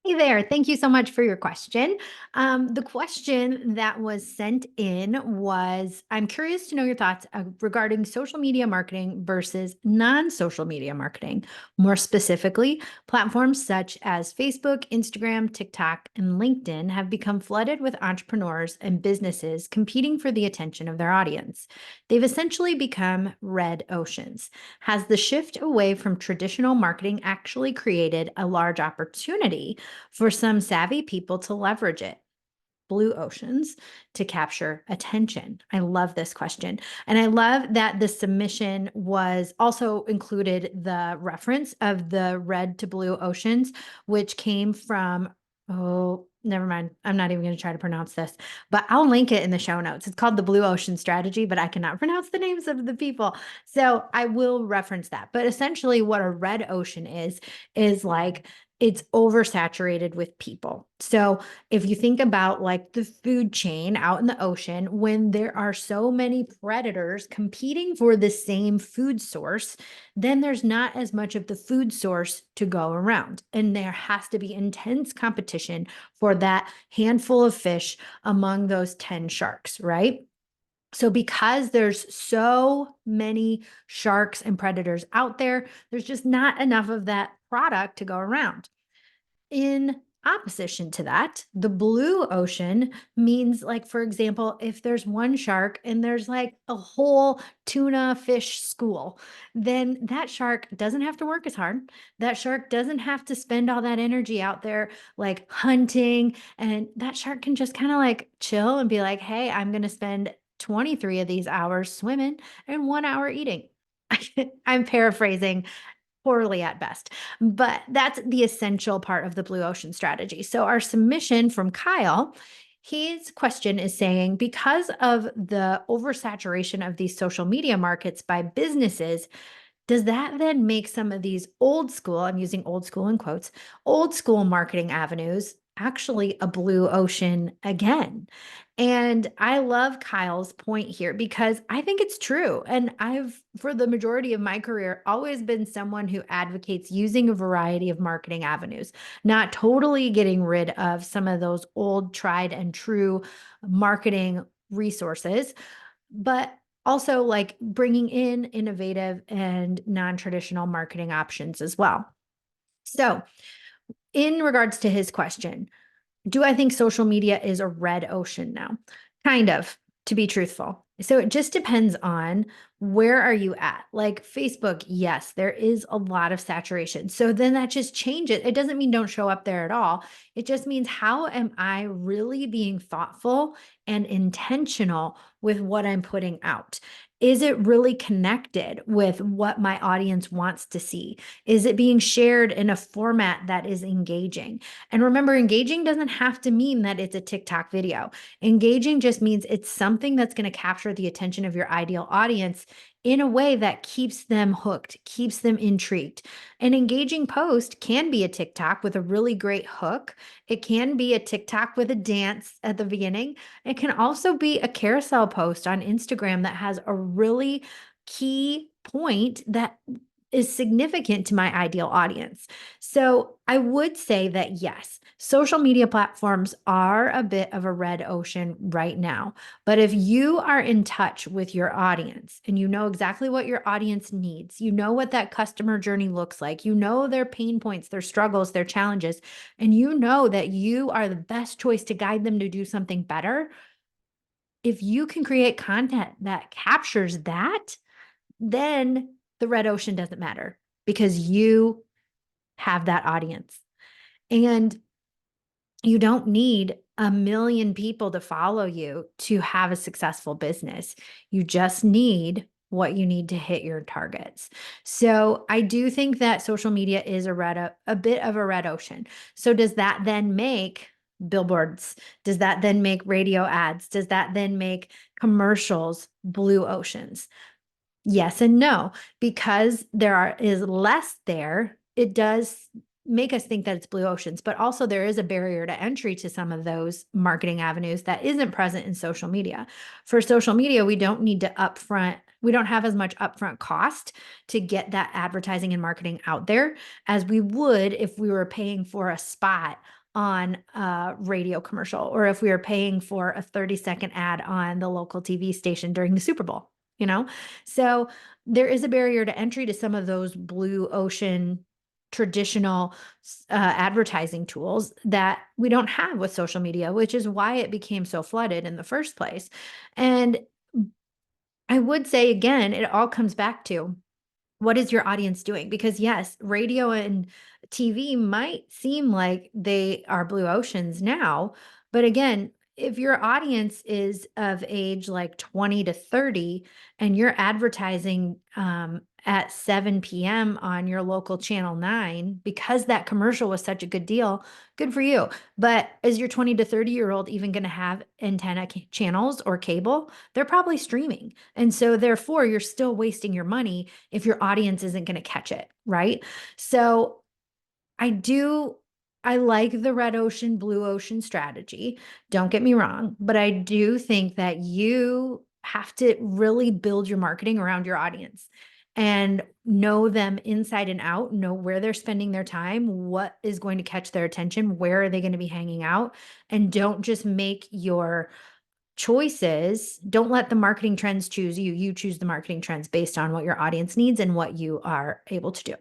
Hey there. Thank you so much for your question. The question that was sent in was, I'm curious to know your thoughts regarding social media marketing versus non-social media marketing. More specifically, platforms such as Facebook, Instagram, TikTok, and LinkedIn have become flooded with entrepreneurs and businesses competing for the attention of their audience. They've essentially become red oceans. Has the shift away from traditional marketing actually created a large opportunity for some savvy people to leverage it? Blue oceans to capture attention? I love this question. And I love that the submission was also included the reference of the red to blue oceans, which came from, oh, never mind. I'm not even going to try to pronounce this, but I'll link it in the show notes. It's called the Blue Ocean Strategy, but I cannot pronounce the names of the people. So I will reference that. But essentially, what a red ocean is like it's oversaturated with people. So if you think about like the food chain out in the ocean, when there are so many predators competing for the same food source, then there's not as much of the food source to go around. And there has to be intense competition for that handful of fish among those 10 sharks, right? So because there's so many sharks and predators out there, there's just not enough of that product to go around. In opposition to that, the blue ocean means, like, for example, if there's one shark and there's like a whole tuna fish school, then that shark doesn't have to work as hard. That shark doesn't have to spend all that energy out there like hunting. And that shark can just kind of like chill and be like, hey, I'm going to spend 23 of these hours swimming and 1 hour eating. I'm paraphrasing poorly at best, but that's the essential part of the blue ocean strategy. So our submission from Kyle, his question is saying, because of the oversaturation of these social media markets by businesses, does that then make some of these old school, I'm using old school in quotes, old school marketing avenues actually a blue ocean again? And I love Kyle's point here because I think it's true. And I've, for the majority of my career, always been someone who advocates using a variety of marketing avenues, not totally getting rid of some of those old, tried and true marketing resources, but also like bringing in innovative and non-traditional marketing options as well. So, in regards to his question, do I think social media is a red ocean now? Kind of, to be truthful. So it just depends on where are you at. Like Facebook, yes, there is a lot of saturation. So then that just changes. It doesn't mean don't show up there at all. It just means how am I really being thoughtful and intentional with what I'm putting out? Is it really connected with what my audience wants to see? Is it being shared in a format that is engaging? And remember, engaging doesn't have to mean that it's a TikTok video. Engaging just means it's something that's going to capture the attention of your ideal audience in a way that keeps them hooked, keeps them intrigued. An engaging post can be a TikTok with a really great hook. It can be a TikTok with a dance at the beginning. It can also be a carousel post on Instagram that has a really key point that is significant to my ideal audience. So I would say that yes, social media platforms are a bit of a red ocean right now. But if you are in touch with your audience and you know exactly what your audience needs, you know what that customer journey looks like, you know their pain points, their struggles, their challenges, and you know that you are the best choice to guide them to do something better, if you can create content that captures that, then the red ocean doesn't matter because you have that audience. And you don't need a million people to follow you to have a successful business. You just need what you need to hit your targets. So I do think that social media is a bit of a red ocean. So does that then make billboards? Does that then make radio ads? Does that then make commercials blue oceans? Yes and no, because is less there, it does make us think that it's blue oceans, but also there is a barrier to entry to some of those marketing avenues that isn't present in social media. For social media, we don't need to upfront We don't have as much upfront cost to get that advertising and marketing out there as we would if we were paying for a spot on a radio commercial, or if we were paying for a 30-second ad on the local TV station during the Super Bowl, you know? So there is a barrier to entry to some of those blue ocean traditional advertising tools that we don't have with social media, which is why it became so flooded in the first place. And I would say, again, it all comes back to what is your audience doing? Because yes, radio and TV might seem like they are blue oceans now, but again, if your audience is of age like 20 to 30 and you're advertising at 7 p.m. on your local channel 9 because that commercial was such a good deal, good for you. But is your 20 to 30-year-old even going to have antenna channels or cable? They're probably streaming. And so therefore, you're still wasting your money if your audience isn't going to catch it, right? So I like the red ocean, blue ocean strategy. Don't get me wrong, but I do think that you have to really build your marketing around your audience and know them inside and out, know where they're spending their time, what is going to catch their attention, where are they going to be hanging out, and don't just make your choices. Don't let the marketing trends choose you. You choose the marketing trends based on what your audience needs and what you are able to do.